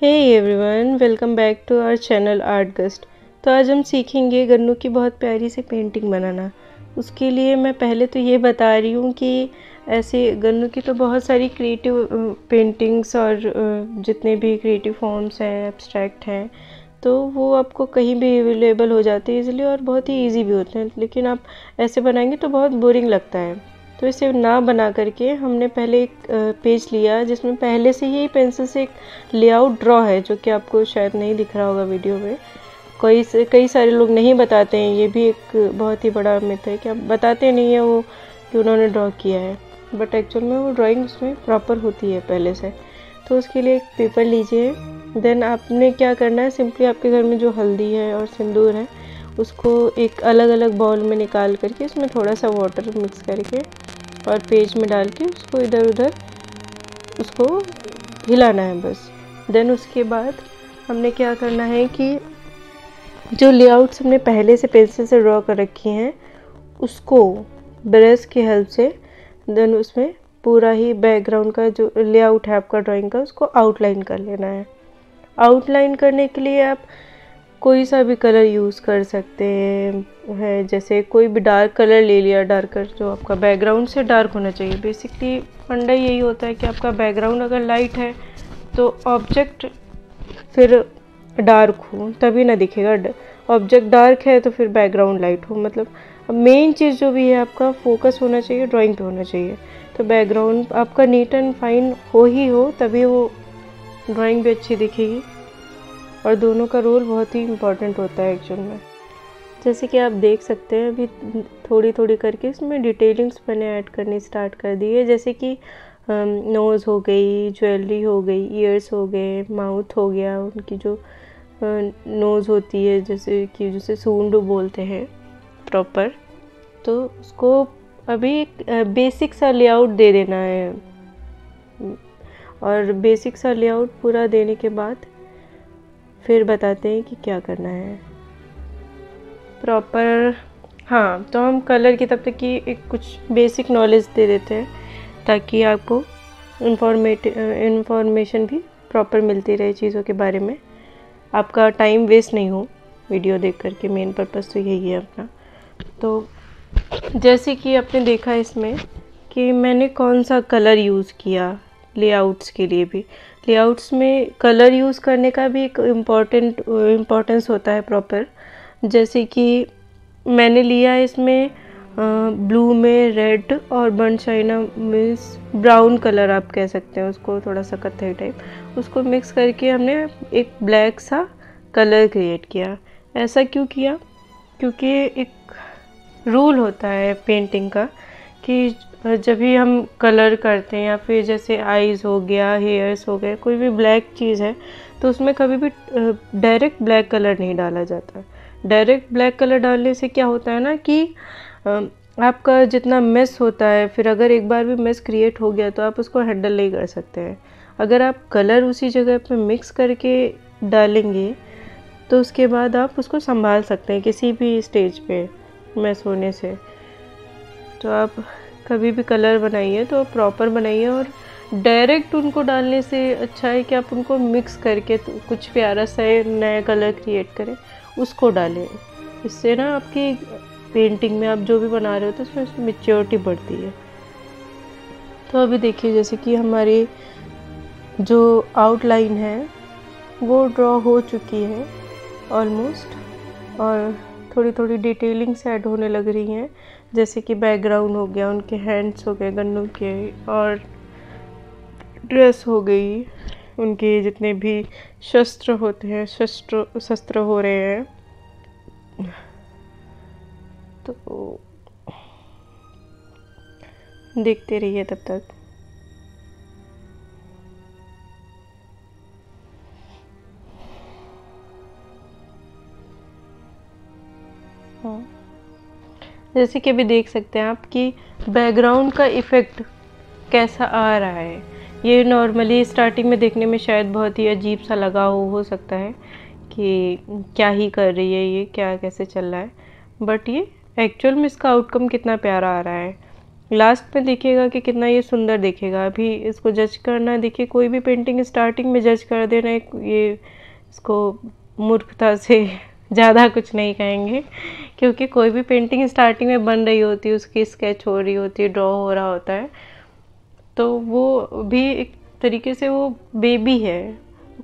Hey everyone, welcome back to our channel Artgust. तो आज हम सीखेंगे गन्नू की बहुत प्यारी सी पेंटिंग बनाना। उसके लिए मैं पहले तो ये बता रही हूँ कि ऐसे गन्नू की तो बहुत सारी क्रिएटिव पेंटिंग्स और जितने भी क्रिएटिव फॉर्म्स हैं, एब्स्ट्रैक्ट हैं, तो वो आपको कहीं भी अवेलेबल हो जाते हैं इजीली और बहुत ही इजी भी होते हैं। लेकिन आप ऐसे बनाएंगे तो बहुत बोरिंग लगता है। तो इसे ना बना करके हमने पहले एक पेज लिया जिसमें पहले से ही पेंसिल से एक लेआउट ड्रॉ है, जो कि आपको शायद नहीं दिख रहा होगा वीडियो में। कई सारे लोग नहीं बताते हैं, ये भी एक बहुत ही बड़ा मिथ है कि आप बताते नहीं हैं वो कि उन्होंने ड्रॉ किया है, बट एक्चुअल में वो ड्राइंग उसमें प्रॉपर होती है पहले से। तो उसके लिए एक पेपर लीजिए। देन आपने क्या करना है, सिंपली आपके घर में जो हल्दी है और सिंदूर है उसको एक अलग अलग बाउल में निकाल करके उसमें थोड़ा सा वाटर मिक्स करके और पेज में डाल के उसको इधर उधर उसको हिलाना है बस। देन उसके बाद हमने क्या करना है कि जो लेआउट्स हमने पहले से पेंसिल से ड्रॉ कर रखी हैं उसको ब्रश की हेल्प से देन उसमें पूरा ही बैकग्राउंड का जो लेआउट है आपका ड्राइंग का उसको आउटलाइन कर लेना है। आउटलाइन करने के लिए आप कोई सा भी कलर यूज़ कर सकते हैं, जैसे कोई भी डार्क कलर ले लिया, डार्कर जो आपका बैकग्राउंड से डार्क होना चाहिए। बेसिकली फंडा यही होता है कि आपका बैकग्राउंड अगर लाइट है तो ऑब्जेक्ट फिर डार्क हो तभी ना दिखेगा, ऑब्जेक्ट डार्क है तो फिर बैकग्राउंड लाइट हो। मतलब मेन चीज़ जो भी है आपका फोकस होना चाहिए, ड्राइंग पे होना चाहिए। तो बैकग्राउंड आपका नीट एंड फाइन हो तभी वो ड्राइंग भी अच्छी दिखेगी। और दोनों का रोल बहुत ही इम्पॉर्टेंट होता है एक्चुअल में। जैसे कि आप देख सकते हैं अभी थोड़ी थोड़ी करके इसमें डिटेलिंग्स मैंने ऐड करनी स्टार्ट कर दी है, जैसे कि नोज़ हो गई, ज्वेलरी हो गई, ईयर्स हो गए, माउथ हो गया, उनकी जो नोज़ होती है जैसे जिसे सूंड बोलते हैं प्रॉपर। तो उसको अभी एक बेसिक सा लेआउट दे देना है, और बेसिक सा लेआउट पूरा देने के बाद फिर बताते हैं कि क्या करना है प्रॉपर। हाँ, तो हम कलर की तब तक की एक कुछ बेसिक नॉलेज दे देते हैं ताकि आपको इन्फॉर्मेशन भी प्रॉपर मिलती रहे चीज़ों के बारे में, आपका टाइम वेस्ट नहीं हो वीडियो देख करके। मेन पर्पस तो यही है अपना। तो जैसे कि आपने देखा इसमें कि मैंने कौन सा कलर यूज़ किया लेआउट्स के लिए भी। लेआउट्स में कलर यूज़ करने का भी एक इम्पोर्टेंस होता है प्रॉपर। जैसे कि मैंने लिया इसमें ब्लू में रेड और burn China means brown colour आप कह सकते हैं उसको, थोड़ा सा कत्थई टाइप, उसको मिक्स करके हमने एक ब्लैक सा कलर क्रिएट किया। ऐसा क्यों किया? क्योंकि एक रूल होता है पेंटिंग का कि जब भी हम कलर करते हैं या फिर जैसे आईज हो गया, हेयर्स हो गए, कोई भी ब्लैक चीज़ है तो उसमें कभी भी डायरेक्ट ब्लैक कलर नहीं डाला जाता। डायरेक्ट ब्लैक कलर डालने से क्या होता है ना कि आपका जितना मेस होता है, फिर अगर एक बार भी मेस क्रिएट हो गया तो आप उसको हैंडल नहीं कर सकते हैं। अगर आप कलर उसी जगह पे मिक्स करके डालेंगे तो उसके बाद आप उसको संभाल सकते हैं किसी भी स्टेज पे मेस होने से। तो आप कभी भी कलर बनाइए तो प्रॉपर बनाइए, और डायरेक्ट उनको डालने से अच्छा है कि आप उनको मिक्स करके तो कुछ प्यारा सा नया कलर क्रिएट करें, उसको डालें। इससे ना आपकी पेंटिंग में आप जो भी बना रहे हो तो उसमें मैच्योरिटी बढ़ती है। तो अभी देखिए जैसे कि हमारी जो आउटलाइन है वो ड्रॉ हो चुकी है ऑलमोस्ट, और थोड़ी थोड़ी डिटेलिंग्स ऐड होने लग रही हैं, जैसे कि बैकग्राउंड हो गया, उनके हैंड्स हो गए गन्नू के, और ड्रेस हो गई, उनके जितने भी शस्त्र होते हैं, शस्त्र हो रहे हैं। तो देखते रहिए तब तक। जैसे कि अभी देख सकते हैं आप कि बैकग्राउंड का इफ़ेक्ट कैसा आ रहा है। ये नॉर्मली स्टार्टिंग में देखने में शायद बहुत ही अजीब सा लगा हो सकता है कि क्या ही कर रही है ये, क्या कैसे चल रहा है, बट ये एक्चुअल में इसका आउटकम कितना प्यारा आ रहा है। लास्ट में दिखेगा कि कितना ये सुंदर दिखेगा। अभी इसको जज करना, देखिए कोई भी पेंटिंग स्टार्टिंग में जज कर देना, ये इसको मूर्खता से ज़्यादा कुछ नहीं कहेंगे, क्योंकि कोई भी पेंटिंग स्टार्टिंग में बन रही होती है, उसकी स्केच हो रही होती है, ड्रॉ हो रहा होता है, तो वो भी एक तरीके से वो बेबी है।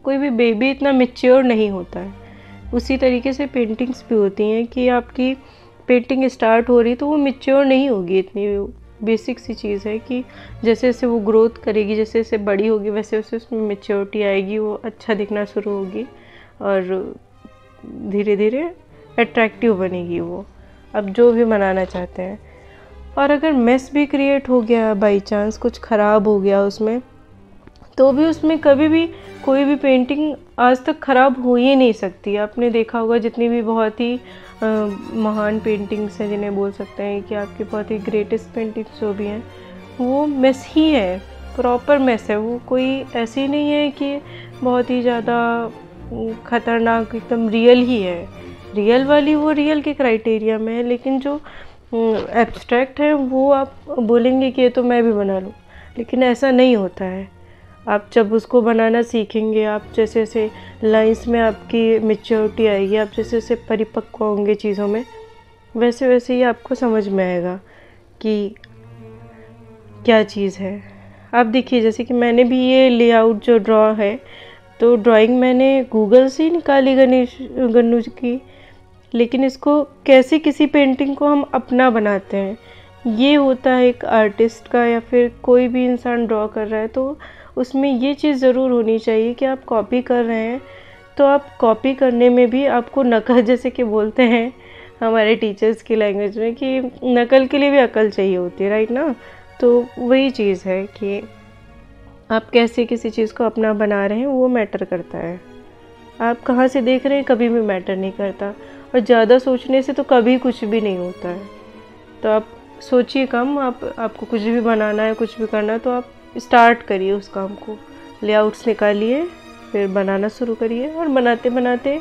कोई भी बेबी इतना मैच्योर नहीं होता है। उसी तरीके से पेंटिंग्स भी होती हैं कि आपकी पेंटिंग स्टार्ट हो रही तो वो मैच्योर नहीं होगी इतनी। बेसिक सी चीज़ है कि जैसे जैसे वो ग्रोथ करेगी, जैसे जैसे बड़ी होगी, वैसे वैसे उसमें मैच्योरिटी आएगी, वो अच्छा दिखना शुरू होगी और धीरे धीरे अट्रैक्टिव बनेगी वो, अब जो भी बनाना चाहते हैं। और अगर मेस भी क्रिएट हो गया, बाई चांस कुछ ख़राब हो गया उसमें, तो भी उसमें कभी भी कोई भी पेंटिंग आज तक ख़राब हो ही नहीं सकती। आपने देखा होगा जितनी भी बहुत ही महान पेंटिंग्स हैं, जिन्हें बोल सकते हैं कि आपकी बहुत ही ग्रेटेस्ट पेंटिंग्स जो भी हैं, वो मेस ही है, प्रॉपर मेस है। वो कोई ऐसी नहीं है कि बहुत ही ज़्यादा ख़तरनाक, एकदम रियल ही है। रियल वाली वो रियल के क्राइटेरिया में है, लेकिन जो एब्स्ट्रैक्ट है वो आप बोलेंगे कि ये तो मैं भी बना लूँ, लेकिन ऐसा नहीं होता है। आप जब उसको बनाना सीखेंगे, आप जैसे जैसे लाइंस में आपकी मैच्योरिटी आएगी, आप जैसे जैसे परिपक्व होंगे चीज़ों में, वैसे वैसे ही आपको समझ में आएगा कि क्या चीज़ है। आप देखिए, जैसे कि मैंने भी ये लेआउट जो ड्रॉ है, तो ड्राइंग मैंने गूगल से निकाली गन्नू की, लेकिन इसको कैसे किसी पेंटिंग को हम अपना बनाते हैं, ये होता है एक आर्टिस्ट का, या फिर कोई भी इंसान ड्रॉ कर रहा है तो उसमें ये चीज़ ज़रूर होनी चाहिए कि आप कॉपी कर रहे हैं तो आप कॉपी करने में भी आपको नकल, जैसे कि बोलते हैं हमारे टीचर्स की लैंग्वेज में कि नकल के लिए भी अकल चाहिए होती है, राइट ना। तो वही चीज़ है कि आप कैसे किसी चीज़ को अपना बना रहे हैं, वो मैटर करता है। आप कहाँ से देख रहे हैं कभी भी मैटर नहीं करता, और ज़्यादा सोचने से तो कभी कुछ भी नहीं होता है। तो आप सोचिए कम, आपको कुछ भी बनाना है, कुछ भी करना है, तो आप स्टार्ट करिए उस काम को, लेआउट्स निकालिए, फिर बनाना शुरू करिए, और बनाते बनाते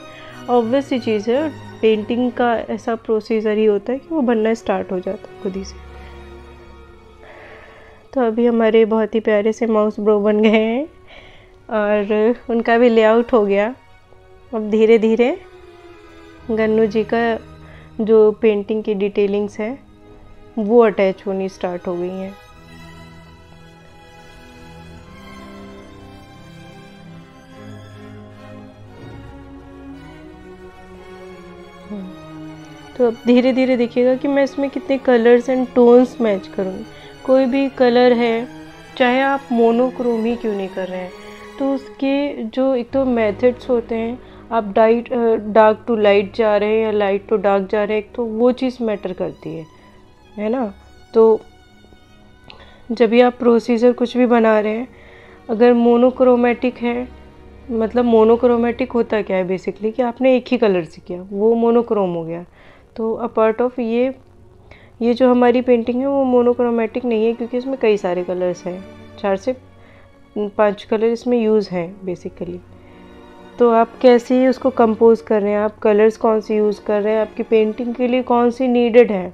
ऑब्वियस सी चीज़ है, पेंटिंग का ऐसा प्रोसीजर ही होता है कि वो बनना स्टार्ट हो जाता है खुद ही से। तो अभी हमारे बहुत ही प्यारे से माउस ब्रो बन गए हैं और उनका भी लेआउट हो गया। अब धीरे धीरे गन्नू जी का जो पेंटिंग की डिटेलिंग्स है वो अटैच होनी स्टार्ट हो गई हैं। तो अब धीरे धीरे देखिएगा कि मैं इसमें कितने कलर्स एंड टोन्स मैच करूँगी। कोई भी कलर है, चाहे आप मोनोक्रोम ही क्यों नहीं कर रहे हैं, तो उसके जो एक तो मेथड्स होते हैं, आप डार्क टू लाइट जा रहे हैं या लाइट टू डार्क जा रहे हैं, एक तो वो चीज़ मैटर करती है ना। तो जब भी आप प्रोसीजर कुछ भी बना रहे हैं, अगर मोनोक्रोमेटिक है, मतलब मोनोक्रोमेटिक होता क्या है बेसिकली कि आपने एक ही कलर से किया, वो मोनोक्रोम हो गया। तो अ पार्ट ऑफ ये जो हमारी पेंटिंग है वो मोनोक्रोमेटिक नहीं है, क्योंकि इसमें कई सारे कलर्स हैं, 4 से 5 कलर इसमें यूज़ हैं बेसिकली। तो आप कैसे उसको कंपोज कर रहे हैं, आप कलर्स कौन सी यूज़ कर रहे हैं, आपकी पेंटिंग के लिए कौन सी नीडेड है,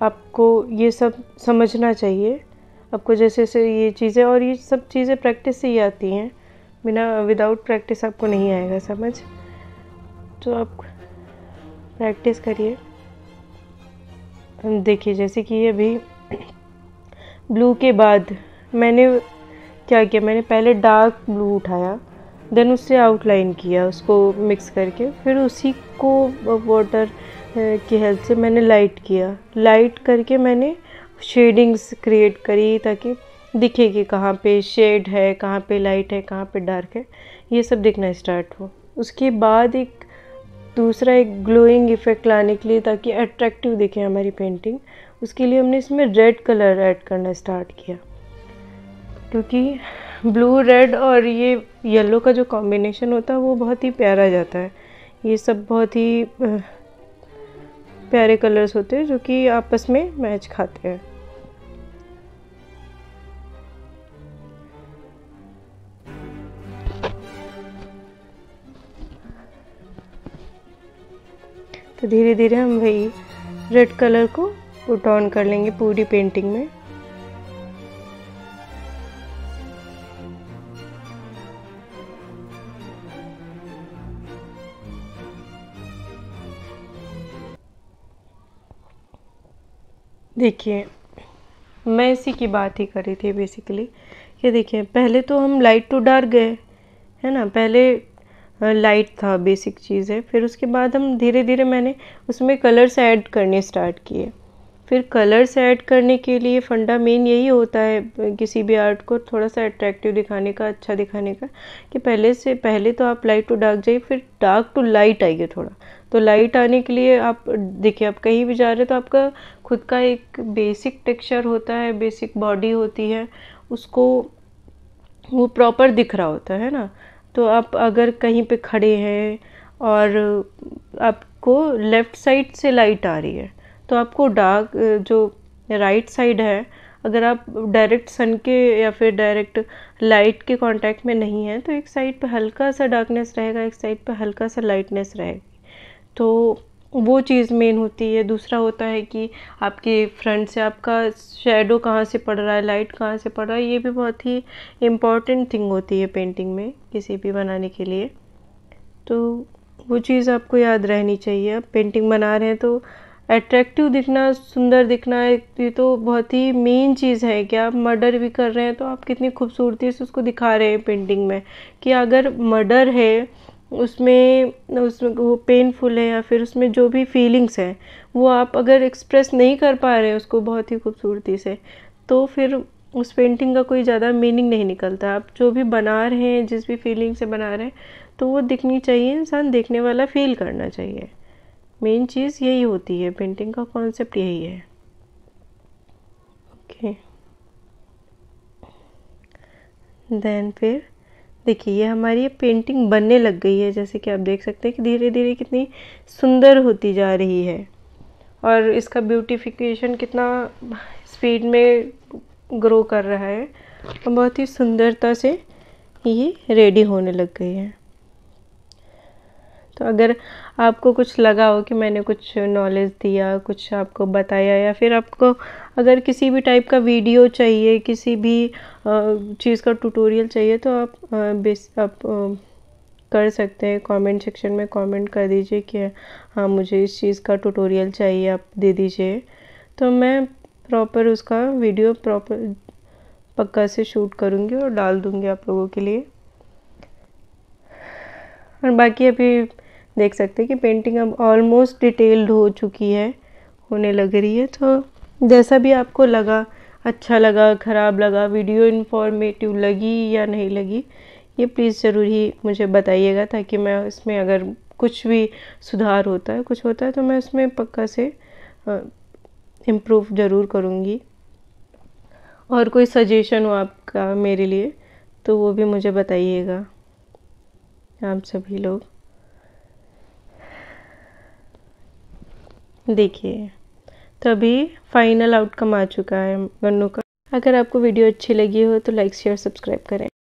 आपको ये सब समझना चाहिए। आपको जैसे जैसे ये चीज़ें, और ये सब चीज़ें प्रैक्टिस से ही आती हैं, विदाउट प्रैक्टिस आपको नहीं आएगा समझ। तो आप प्रैक्टिस करिए। देखिए, जैसे कि अभी ब्लू के बाद मैंने क्या किया, मैंने पहले डार्क ब्लू उठाया, देन उससे आउटलाइन किया उसको मिक्स करके, फिर उसी को वाटर की हेल्प से मैंने लाइट किया, लाइट करके मैंने शेडिंग्स क्रिएट करी ताकि दिखे कि कहाँ पे शेड है, कहाँ पे लाइट है, कहाँ पे डार्क है, ये सब दिखना स्टार्ट हो। उसके बाद एक दूसरा एक ग्लोइंग इफ़ेक्ट लाने के लिए, ताकि अट्रैक्टिव दिखे हमारी पेंटिंग, उसके लिए हमने इसमें रेड कलर ऐड करना स्टार्ट किया, क्योंकि ब्लू रेड और ये येलो का जो कॉम्बिनेशन होता है वो बहुत ही प्यारा जाता है। ये सब बहुत ही प्यारे कलर्स होते हैं जो कि आपस में मैच खाते हैं। तो धीरे धीरे हम वही रेड कलर को पुट ऑन कर लेंगे पूरी पेंटिंग में। देखिए, मैं इसी की बात ही कर रही थी बेसिकली। ये देखिए, पहले तो हम लाइट टू डार्क गए, है ना। पहले लाइट था, बेसिक चीज़ है। फिर उसके बाद हम धीरे धीरे मैंने उसमें कलर्स ऐड करने स्टार्ट किए। फिर कलर्स ऐड करने के लिए फंडा मेन यही होता है किसी भी आर्ट को थोड़ा सा अट्रैक्टिव दिखाने का, अच्छा दिखाने का, कि पहले तो आप लाइट टू डार्क जाइए, फिर डार्क टू लाइट आइए थोड़ा। तो लाइट आने के लिए आप देखिए, आप कहीं भी जा रहे हैं तो आपका खुद का एक बेसिक टेक्सचर होता है, बेसिक बॉडी होती है, उसको वो प्रॉपर दिख रहा होता है ना। तो आप अगर कहीं पे खड़े हैं और आपको लेफ़्ट साइड से लाइट आ रही है, तो आपको डार्क जो राइट साइड है, अगर आप डायरेक्ट सन के या फिर डायरेक्ट लाइट के कांटेक्ट में नहीं है, तो एक साइड पे हल्का सा डार्कनेस रहेगा, एक साइड पे हल्का सा लाइटनेस रहेगी। तो वो चीज़ मेन होती है। दूसरा होता है कि आपके फ्रंट से आपका शेडो कहाँ से पड़ रहा है, लाइट कहाँ से पड़ रहा है, ये भी बहुत ही इम्पॉर्टेंट थिंग होती है पेंटिंग में किसी भी बनाने के लिए। तो वो चीज़ आपको याद रहनी चाहिए। आप पेंटिंग बना रहे हैं तो अट्रैक्टिव दिखना, सुंदर दिखना, ये तो बहुत ही मेन चीज़ है। कि आप मर्डर भी कर रहे हैं तो आप कितनी खूबसूरती से उसको दिखा रहे हैं पेंटिंग में। कि अगर मर्डर है, उसमें वो पेनफुल है, या फिर उसमें जो भी फीलिंग्स हैं वो आप अगर एक्सप्रेस नहीं कर पा रहे हैं उसको बहुत ही खूबसूरती से, तो फिर उस पेंटिंग का कोई ज़्यादा मीनिंग नहीं निकलता। आप जो भी बना रहे हैं, जिस भी फीलिंग से बना रहे हैं, तो वो दिखनी चाहिए, इंसान देखने वाला फील करना चाहिए। मेन चीज़ यही होती है, पेंटिंग का कॉन्सेप्ट यही है। ओके, देन फिर देखिए, ये हमारी पेंटिंग बनने लग गई है। जैसे कि आप देख सकते हैं कि धीरे धीरे कितनी सुंदर होती जा रही है, और इसका ब्यूटिफिकेशन कितना स्पीड में ग्रो कर रहा है, और बहुत ही सुंदरता से ये रेडी होने लग गई है। तो अगर आपको कुछ लगा हो कि मैंने कुछ नॉलेज दिया, कुछ आपको बताया, या फिर आपको अगर किसी भी टाइप का वीडियो चाहिए, किसी भी चीज़ का ट्यूटोरियल चाहिए, तो आप कर सकते हैं। कमेंट सेक्शन में कमेंट कर दीजिए कि हाँ, मुझे इस चीज़ का ट्यूटोरियल चाहिए, आप दे दीजिए। तो मैं प्रॉपर उसका वीडियो प्रॉपर पक्का से शूट करूँगी और डाल दूँगी आप लोगों के लिए। और बाकी अभी देख सकते हैं कि पेंटिंग अब ऑलमोस्ट डिटेल्ड हो चुकी है, होने लग रही है। तो जैसा भी आपको लगा, अच्छा लगा, ख़राब लगा, वीडियो इन्फॉर्मेटिव लगी या नहीं लगी, ये प्लीज़ ज़रूर ही मुझे बताइएगा, ताकि मैं इसमें अगर कुछ भी सुधार होता है, कुछ होता है, तो मैं उसमें पक्का से इम्प्रूव ज़रूर करूँगी। और कोई सजेशन हो आपका मेरे लिए तो वो भी मुझे बताइएगा, आप सभी लोग। देखिए, तो अभी फाइनल आउटकम आ चुका है गन्नू का। अगर आपको वीडियो अच्छी लगी हो तो लाइक शेयर सब्सक्राइब करें।